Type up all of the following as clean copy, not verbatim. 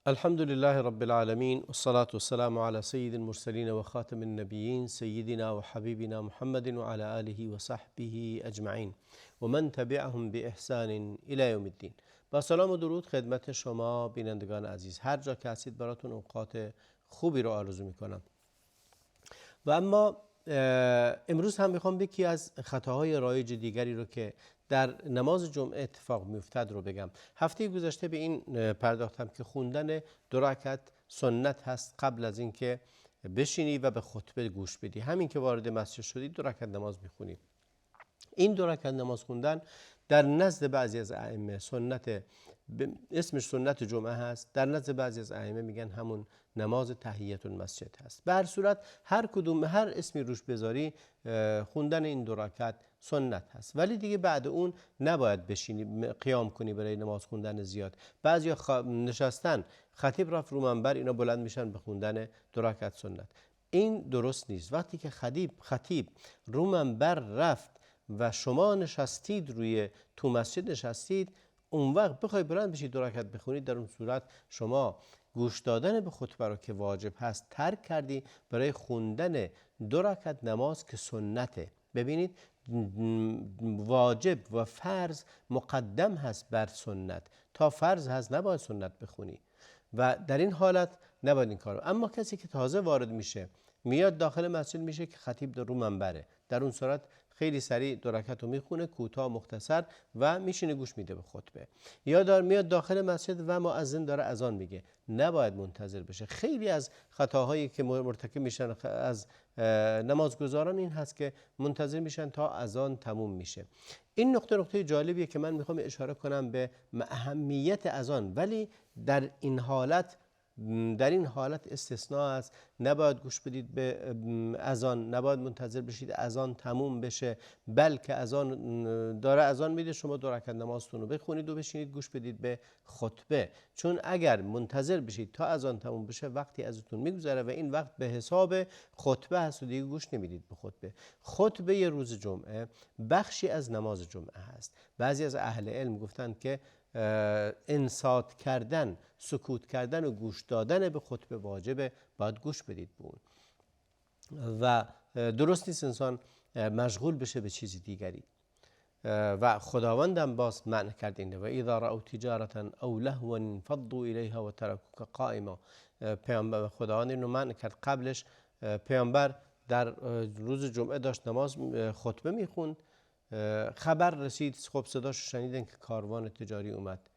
الحمد لله رب العالمين والصلاة والسلام على سيد المرسلين وخاتم النبيين سيدنا وحبيبنا محمد وعلى آله وصحبه أجمعين ومن تبعهم بإحسان إلى يوم الدين. با سلام و درود خدمت شما بینندگان عزیز، هر جا که هستید براتون اوقات خوبی رو آرزو میکنم. و اما امروز هم میخوام یکی از خطاهای رایج دیگری رو که در نماز جمعه اتفاق میافتد رو بگم. هفته گذشته به این پرداختم که خوندن 2 رکعت سنت هست قبل از اینکه بشینی و به خطبه گوش بدی. همین که وارد مسجد شدی 2 رکعت نماز میخونی. این 2 رکعت نماز خوندن در نزد بعضی از ائمه سنت، اسمش سنت جمعه هست، در نزد بعضی از ائمه میگن همون نماز تحیت المسجد هست. به هر صورت هر کدوم، هر اسمی روش بذاری، خوندن این 2 رکعت سنت هست. ولی دیگه بعد اون نباید بشینی قیام کنی برای نماز خوندن زیاد. بعضیا نشستن، خطیب رفت رو منبر، اینا بلند میشن به خوندن 2 رکعت سنت. این درست نیست. وقتی که خطیب رو منبر رفت و شما نشستید، تو مسجد نشستید، اون وقت بخوای بلند بشید 2 رکعت بخونید، در اون صورت شما گوش دادن به خطبه رو که واجب هست ترک کردی برای خوندن 2 رکعت نماز که سنته. ببینید، واجب و فرض مقدم هست بر سنت. تا فرض هست نباید سنت بخونی و در این حالت نباید این کارو. اما کسی که تازه وارد میشه، میاد داخل مسجد، میشه که خطیب رو منبره، در اون صورت خیلی سریع 2 رکعت رو میخونه، کوتاه مختصر، و میشینه گوش میده به خطبه. یا میاد داخل مسجد و مؤذن داره اذان میگه، نباید منتظر بشه. خیلی از خطاهایی که مرتکب میشن از نمازگزاران این هست که منتظر میشن تا اذان تموم میشه. این نقطه جالبیه که من میخوام اشاره کنم به اهمیت اذان، ولی در این حالت استثناء است. نباید گوش بدید به اذان، نباید منتظر بشید اذان تموم بشه، بلکه اذان داره اذان میده، شما 2 رکعت نمازتون رو بخونید و بشینید گوش بدید به خطبه. چون اگر منتظر بشید تا اذان تموم بشه، وقتی ازتون میگذره و این وقت به حساب خطبه هست و دیگه گوش نمیدید به خطبه. خطبه روز جمعه بخشی از نماز جمعه هست. بعضی از اهل علم گفتند که انصات کردن، سکوت کردن و گوش دادن به خطبه واجبه، باید گوش بدید به اون و درست نیست انسان مشغول بشه به چیزی دیگری. و خداوندم باز معنی کرد اینه: و اذا رأوا تجارة او لهوا انفضوا الیها و ترکوک قائما. پیامبر خداوند اینو معنی کرد. قبلش پیامبر در روز جمعه داشت نماز خطبه میخوند، خبر رسید، خب صداشو شنیدن که کاروان تجاری اومد،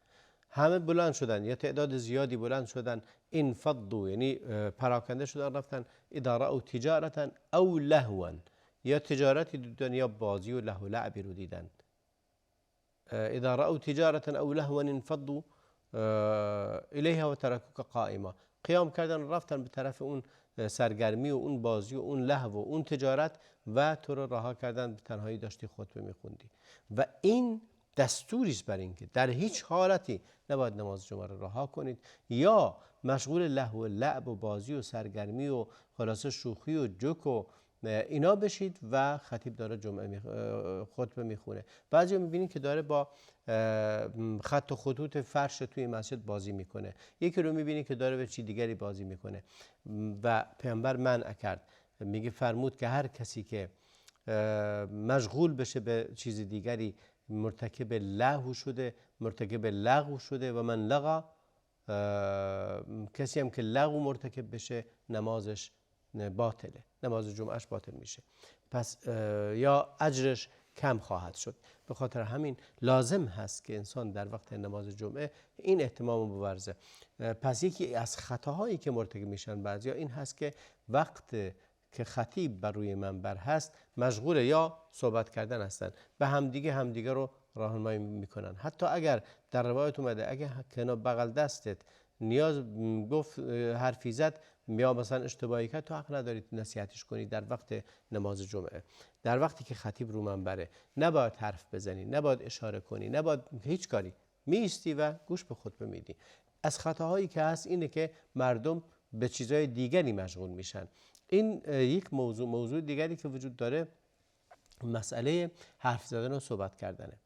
همه بلند شدن، یا تعداد زیادی بلند شدن، انفضوا یعنی پراکنده شدن، رفتن اذا رأوا تجارة او لهوا، یا تجارتی دیدن یا بازی و له و لعبی رو دیدن. اذا رأوا تجارة او لهوا انفضوا الیها و ترکوک قائما، قیام کردن، رفتن به طرف اون سرگرمی و اون بازی و اون لهو و اون تجارت و تو رو رها کردن، به تنهایی داشتی خطبه میخوندی. و این دستوری است بر این که در هیچ حالتی نباید نماز جمعه رو رها کنید یا مشغول لهو و لعب و بازی و سرگرمی و خلاصه شوخی و جوک و اینا بشید و خطیب داره خطبه میخونه. بعضی میبینید که داره با خط و خطوط فرش توی مسجد بازی میکنه، یکی رو میبینید که داره به چی دیگری بازی میکنه و پیامبر منع کرد. میگه فرمود که هر کسی که مشغول بشه به چیز دیگری مرتکب لهو شده و من لغا، کسی هم که لغو مرتکب بشه نمازش باطله، نماز جمعهش باطل میشه، پس یا اجرش کم خواهد شد. به خاطر همین لازم هست که انسان در وقت نماز جمعه این اهتمام رو بورزه. پس یکی از خطاهایی که مرتکب میشن بعضیا این هست که وقت که خطیب بر روی منبر هست مشغول یا صحبت کردن هستن، به همدیگه رو راهنمایی میکنن. حتی اگر در روایت اومده اگه کنار بغل دستت نیاز گفت حرفی زد یا مثلا اشتباهی کرد، تو حق ندارید نصیحتش کنی. در وقت نماز جمعه، در وقتی که خطیب رو منبره، نباید حرف بزنی، نباید اشاره کنی، نباید هیچ کاری، میستی و گوش به خطبه میدی. از خطاهایی که هست اینه که مردم به چیزهای دیگری مشغول میشن. این یک موضوع دیگری که وجود داره، مسئله حرف زدن و صحبت کردنه.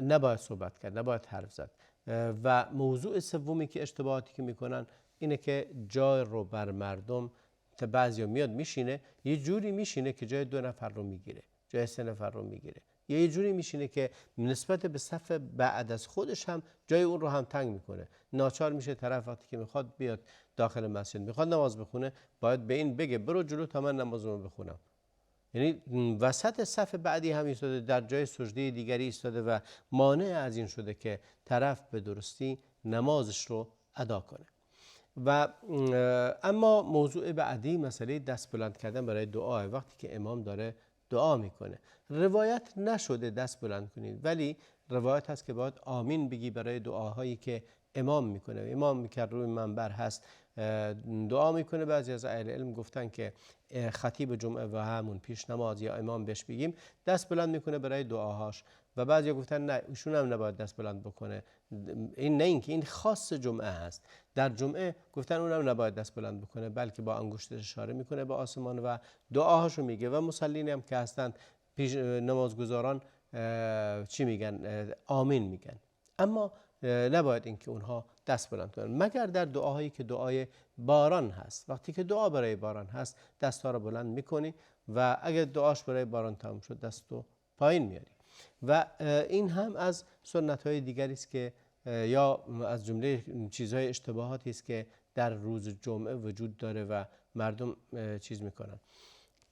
نباید صحبت کرد، نباید حرف زد. و موضوع سومی که اشتباهاتی که میکنن اینه که جای رو بر مردم، تا بعضیا میاد میشینه یه جوری میشینه که جای 2 نفر رو میگیره، جای 3 نفر رو میگیره، یا یه جوری میشینه که نسبت به صف بعد از خودش هم جای اون رو هم تنگ میکنه. ناچار میشه طرف وقتی که میخواد بیاد داخل مسجد میخواد نماز بخونه، باید به این بگه برو جلو تا من نمازمو بخونم. یعنی وسط صف بعدی هم ایستاده، در جای سجده دیگری ایستاده و مانع از این شده که طرف به درستی نمازش رو ادا کنه. و اما موضوع بعدی مسئله دست بلند کردن برای دعا. وقتی که امام داره دعا میکنه، روایت نشده دست بلند کنید، ولی روایت هست که باید آمین بگی برای دعاهایی که امام میکنه. امام که روی منبر هست دعا میکنه. بعضی از اهل علم گفتن که خطیب جمعه و همون پیش نماز یا امام بهش بگیم دست بلند میکنه برای دعاهاش، و بعضی گفتن نه ایشون هم نباید دست بلند بکنه. این نه اینکه این خاص جمعه هست، در جمعه گفتن اونم نباید دست بلند بکنه، بلکه با انگشتش اشاره میکنه به آسمان و دعاهاشو میگه. و مسلین هم که هستن پیش نمازگزاران چی میگن؟ آمین میگن. اما نباید اینکه اونها دست بلند کنن مگر در دعاهایی که دعای باران هست. وقتی که دعا برای باران هست دست‌ها رو بلند میکنی و اگر دعاش برای باران تموم شد دستو پایین میاری. و این هم از سنت‌های دیگری است که یا از جمله چیزهای اشتباهاتی است که در روز جمعه وجود داره و مردم چیز میکنن.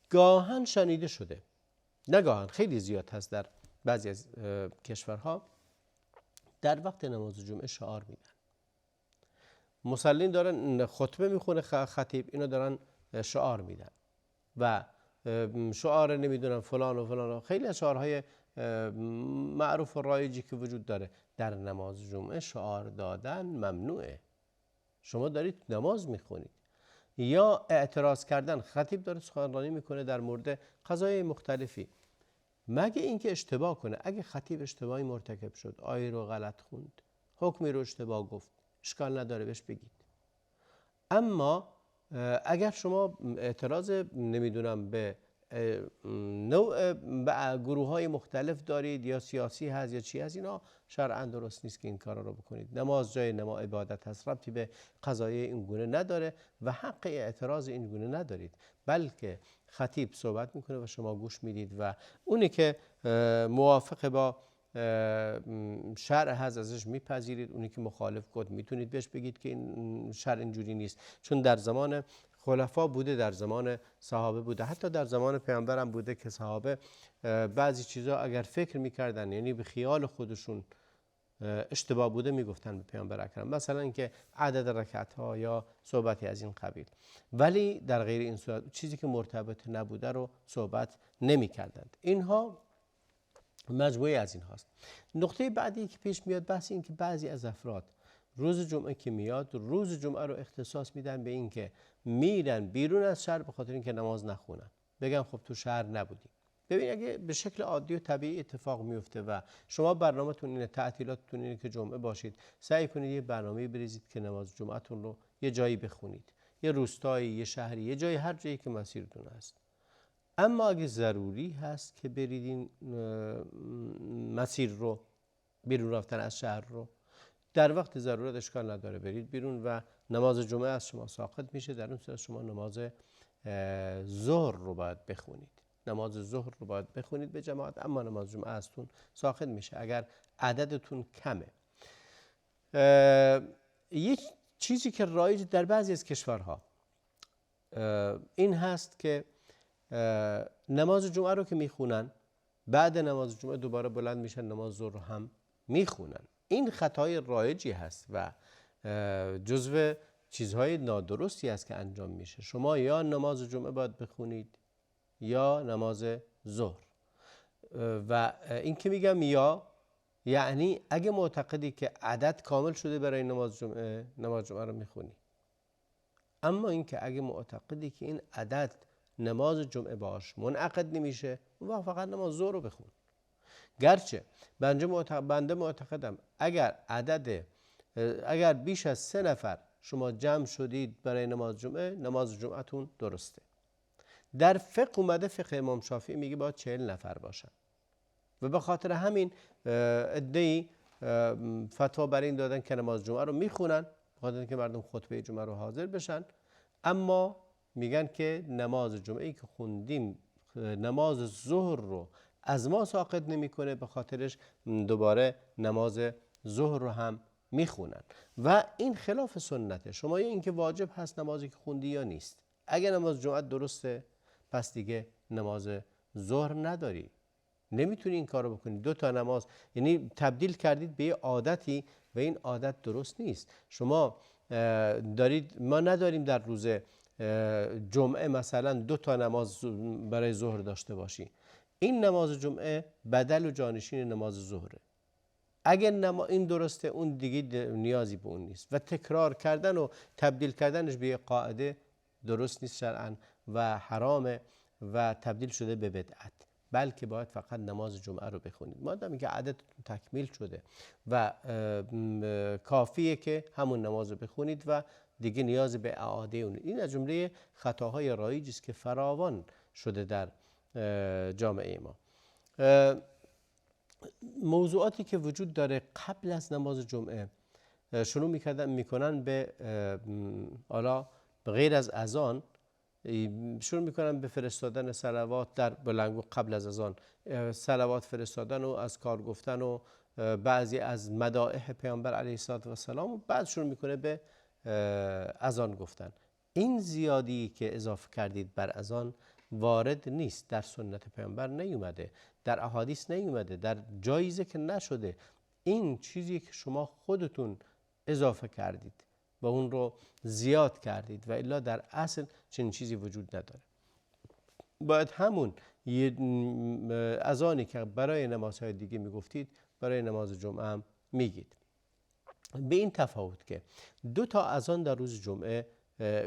گاهن شنیده شده، نه گاهن، خیلی زیاد هست در بعضی از کشورها، در وقت نماز جمعه شعار میدن. مصلین دارن خطبه میخونه، خطیب اینا دارن شعار میدن و شعار نمیدونم فلان و فلان و خیلی از شعارهای معروف و رایجی که وجود داره. در نماز جمعه شعار دادن ممنوعه. شما دارید نماز میخونید. یا اعتراض کردن، خطیب داره سخنرانی میکنه در مورد قضایای مختلفی، مگه اینکه اشتباه کنه. اگه خطیب اشتباهی مرتکب شد، آیه رو غلط خوند، حکمی رو اشتباه گفت، اشکال نداره بهش بگید. اما اگر شما اعتراض نمیدونم به نوع گروه های مختلف دارید یا سیاسی هست یا چی هست، اینا شرعاً درست نیست که این کارا رو بکنید. نماز جای عبادت هست، ربطی به قضایای این گونه نداره و حق اعتراض این گونه ندارید، بلکه خطیب صحبت میکنه و شما گوش میدید و اونی که موافق با شرع هست ازش میپذیرید، اونی که مخالف کد میتونید بهش بگید که این شرع اینجوری نیست. چون در زمان خلفا بوده، در زمان صحابه بوده، حتی در زمان پیامبر هم بوده که صحابه بعضی چیزا اگر فکر میکردن، یعنی به خیال خودشون اشتباه بوده، میگفتن به پیامبر اکرم، مثلا اینکه عدد رکعت ها یا صحبتی از این قبیل، ولی در غیر این صورت چیزی که مرتبط نبوده رو صحبت نمیکردند. اینها مجموعه از این هاست. نقطه بعدی که پیش میاد بحث این که بعضی از افراد روز جمعه که میاد، روز جمعه رو اختصاص میدن به این که میرن بیرون از شهر به خاطر اینکه نماز نخونن، بگن خب تو شهر نبودیم. ببین اگه به شکل عادی و طبیعی اتفاق میفته و شما برنامه‌تون اینه، تعطیلاتتون اینه که جمعه باشید، سعی کنید یه برنامه‌ای بریزید که نماز جمعهتون رو یه جایی بخونید، یه روستایی، یه شهری، یه جایی، هر جایی که مسیرتون هست. اما اگه ضروری هست که برید این مسیر رو، بیرون رفتن از شهر رو، در وقت ضرورت اشکال نداره برید بیرون و نماز جمعه از شما ساقط میشه. در اون صورت شما نماز ظهر رو باید بخونید، نماز ظهر رو باید بخونید به جماعت، اما نماز جمعه ازتون ساقط میشه اگر عددتون کمه. یک چیزی که رایج در بعضی از کشورها این هست که نماز جمعه رو که میخونن، بعد نماز جمعه دوباره بلند میشن نماز ظهر رو هم میخونن. این خطای رایجی هست و جزو چیزهای نادرستی است که انجام میشه. شما یا نماز جمعه باید بخونید یا نماز ظهر. و این که میگم یا، یعنی اگه معتقدی که عدد کامل شده برای نماز جمعه رو میخونی. اما این که اگه معتقدی که این عدد نماز جمعه باش منعقد نمیشه، اون فقط نماز ظهر رو بخون. گرچه بنده معتقدم اگر بیش از 3 نفر شما جمع شدید برای نماز جمعه، نماز جمعتون درسته. در فقه اومده، فقه امام شافعی میگه باید 40 نفر باشن و به خاطر همین عده‌ای فتوا بر این دادن که نماز جمعه رو میخونن بخاطر اینکه مردم خطبه جمعه رو حاضر بشن، اما میگن که نماز جمعه ای که خوندیم نماز ظهر رو از ما ساقط نمیکنه، به خاطرش دوباره نماز ظهر رو هم میخونن و این خلاف سنته. شما یا اینکه واجب هست نمازی که خوندی یا نیست. اگه نماز جمعه درسته پس دیگه نماز ظهر نداری، نمیتونی این کارو بکنی. دو تا نماز یعنی تبدیل کردید به یه عادتی و این عادت درست نیست. شما دارید، ما نداریم در روز جمعه مثلا دو تا نماز برای ظهر داشته باشی. این نماز جمعه بدل و جانشین نماز ظهره. اگر این درسته اون دیگه نیازی به اون نیست و تکرار کردن و تبدیل کردنش به قاعده درست نیست شرعاً و حرامه و تبدیل شده به بدعت، بلکه باید فقط نماز جمعه رو بخونید مادامی که عددتون تکمیل شده و کافیه که همون نماز رو بخونید و دیگه نیاز به اعاده اون. این از جمله خطاهای رایجی است که فراوان شده در جامعه ما. موضوعاتی که وجود داره قبل از نماز جمعه شروع میکنن به حالا غیر از اذان شروع میکنن به فرستادن صلوات در بلنگو قبل از اذان، صلوات فرستادن و از کار گفتن و بعضی از مدائح پیامبر علیه السلام و بعد شروع میکنه به اذان گفتن. این زیادی که اضافه کردید بر اذان وارد نیست، در سنت پیامبر نیومده، در احادیث نیومده، در جایزه که نشده. این چیزی که شما خودتون اضافه کردید و اون رو زیاد کردید و الا در اصل چنین چیزی وجود نداره. باید همون اذانی که برای نمازهای دیگه میگفتید برای نماز جمعه هم میگید. به این تفاوت که دو تا اذان در روز جمعه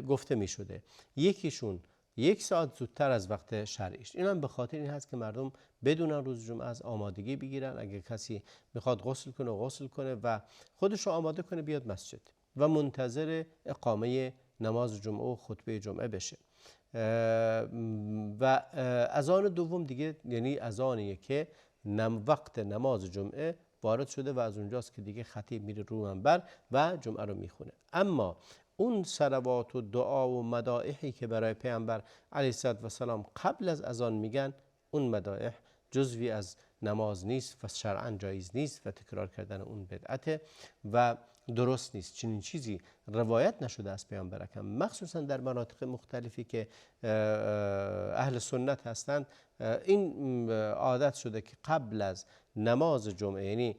گفته میشده، یکیشون 1 ساعت زودتر از وقت شرعیش. این هم به خاطر این هست که مردم بدونن روز جمعه از آمادگی بگیرن. اگه کسی میخواد غسل کنه و خودش رو آماده کنه بیاد مسجد و منتظر اقامه نماز جمعه و خطبه جمعه بشه. و اذان دوم دیگه یعنی اذانیه که وقت نماز جمعه وارد شده و از اونجاست که دیگه خطیب میره رو منبر و جمعه رو میخونه. اما اون صلوات و دعا و مدائحی که برای پیامبر علیه السلام قبل از اذان میگن، اون مدائح جزوی از نماز نیست و شرعاً جایز نیست و تکرار کردن اون بدعته و درست نیست. چنین چیزی روایت نشده از پیامبر اکرم، مخصوصا در مناطق مختلفی که اهل سنت هستند. این عادت شده که قبل از نماز جمعه، یعنی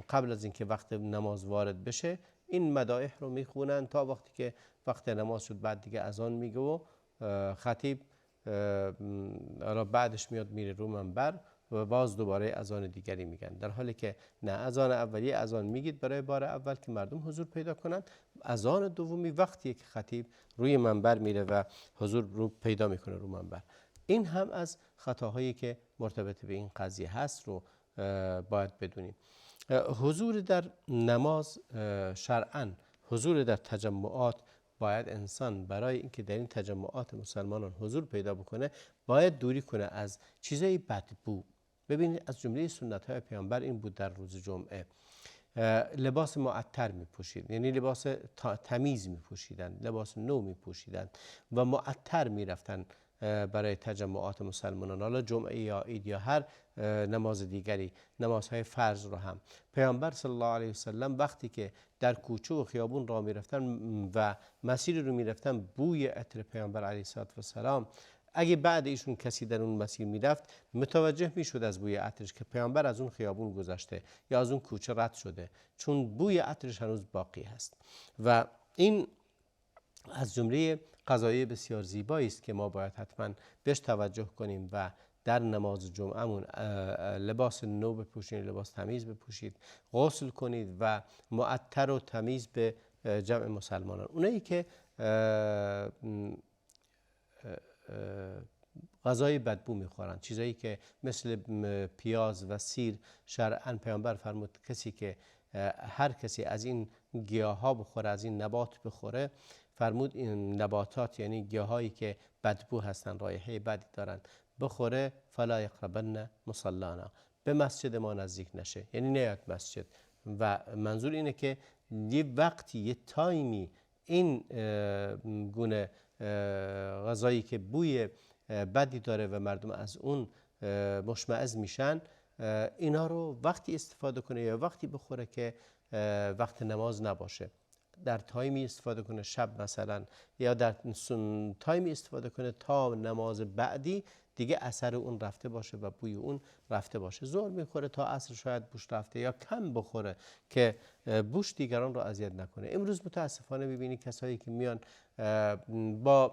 قبل از اینکه وقت نماز وارد بشه، این مدائح رو میخونن تا وقتی که وقت نماز شد، بعد دیگه اذان میگه و خطیب بعدش میاد میره رو منبر و باز دوباره اذان دیگری میگن، در حالی که نه، اذان اولیه اذان میگید برای بار اول که مردم حضور پیدا کنند، اذان دومی وقتیه که خطیب روی منبر میره و حضور رو پیدا میکنه رو منبر. این هم از خطاهایی که مرتبط به این قضیه هست رو باید بدونیم. حضور در نماز شرعاً، حضور در تجمعات، باید انسان برای اینکه در این تجمعات مسلمانان حضور پیدا بکنه باید دوری کنه از چیزای بدبو. ببینید از جمله سنت های پیامبر این بود در روز جمعه لباس معطر می پوشید، یعنی لباس تمیز می پوشیدن، لباس نو می پوشیدن و معطر می رفتن برای تجمعات مسلمانان، حالا جمعه یا عید یا هر نماز دیگری، نمازهای فرض رو هم. پیامبر صلی الله علیه وسلم وقتی که در کوچه و خیابون راه میرفتن و مسیر رو میرفتن، بوی عطر پیامبر علیه السلام، اگه بعد ایشون کسی در اون مسیر میرفت متوجه میشد از بوی عطرش که پیامبر از اون خیابون گذشته یا از اون کوچه رد شده، چون بوی عطرش هنوز باقی هست. و این از جمله قضایای بسیار زیبایی است که ما باید حتما بهش توجه کنیم و در نماز جمعهمون لباس نو بپوشید، لباس تمیز بپوشید، غسل کنید و معطر و تمیز به جمع مسلمانان. اونایی که غذای بدبو میخورن، چیزایی که مثل پیاز و سیر، شرعاً پیامبر فرمود کسی که هر کسی از این گیاه ها بخوره، از این نبات بخوره، فرمود این نباتات یعنی گیاهایی که بدبو هستن، رایحه بدی دارن، بخوره فلا یقربن مصلانا، به مسجد ما نزدیک نشه، یعنی نیاد مسجد. و منظور اینه که یه وقتی یه تایمی این گونه غذایی که بوی بدی داره و مردم از اون مشمئز میشن، اینا رو وقتی استفاده کنه یا وقتی بخوره که وقت نماز نباشه. در تایمی استفاده کنه شب مثلا، یا در تایمی استفاده کنه تا نماز بعدی دیگه اثر اون رفته باشه و بوی اون رفته باشه. ظهر میخوره تا عصر شاید بوش رفته، یا کم بخوره که بوش دیگران رو اذیت نکنه. امروز متاسفانه میبینی کسایی که میان با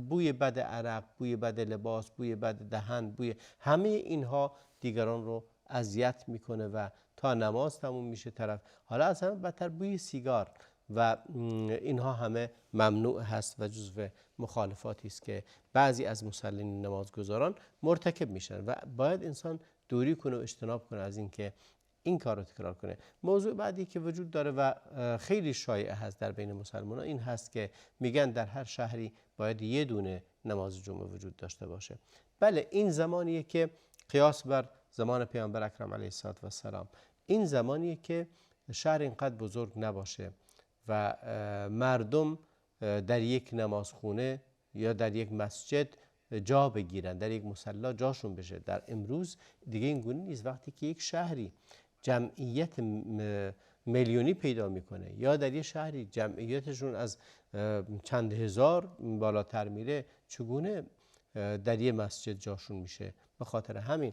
بوی بد عرق، بوی بد لباس، بوی بد دهن، بوی همه اینها دیگران رو اذیت میکنه و تا نماز تموم میشه طرف. حالا از همه بدتر بوی سیگار و اینها همه ممنوع هست و جزو مخالفاتی است که بعضی از مسلمین نمازگزاران مرتکب میشن و باید انسان دوری کنه و اجتناب کنه از اینکه این کار رو تکرار کنه. موضوع بعدی که وجود داره و خیلی شایع هست در بین مسلمانان این هست که میگن در هر شهری باید یه دونه نماز جمعه وجود داشته باشه. بله، این زمانیه که قیاس بر زمان پیامبر اکرم علیه السلام، این زمانیه که شهر اینقدر بزرگ نباشه و مردم در یک نمازخونه یا در یک مسجد جا بگیرن، در یک مصلی جاشون بشه. در امروز دیگه این گونه نیست. وقتی که یک شهری جمعیت میلیونی پیدا میکنه یا در یک شهری جمعیتشون از چند هزار بالاتر میره، چگونه در یک مسجد جاشون میشه؟ به خاطر همین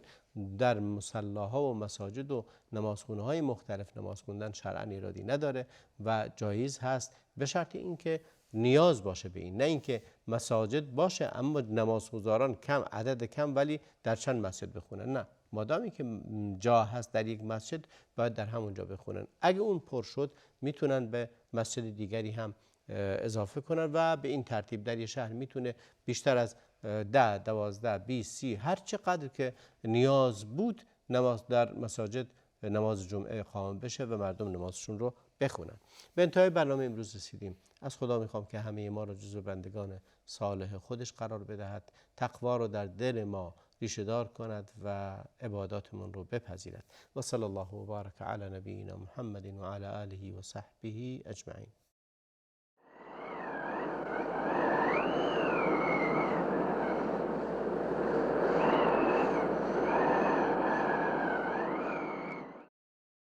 در مصلاها و مساجد و نمازخونه های مختلف نماز خوندن شرعاً ایرادی نداره و جایز هست، به شرط اینکه نیاز باشه به این، نه اینکه مساجد باشه اما نمازگزاران کم، عدد کم، ولی در چند مسجد بخونن. نه، مادامی که جا هست در یک مسجد باید در همونجا بخونن. اگه اون پر شد میتونن به مسجد دیگری هم اضافه کنن و به این ترتیب در یک شهر میتونه بیشتر از 10 12 20 30 هر چقدر که نیاز بود نماز در مساجد نماز جمعه اقامه بشه و مردم نمازشون رو بخونن. به انتهای برنامه امروز رسیدیم. از خدا میخوام که همه ما را جزو بندگان صالح خودش قرار بدهد، تقوا رو در دل ما ریشه دار کند و عباداتمون رو بپذیرد. و صلی الله و بارک علی نبینا محمد و علی آله و صحبه اجمعین.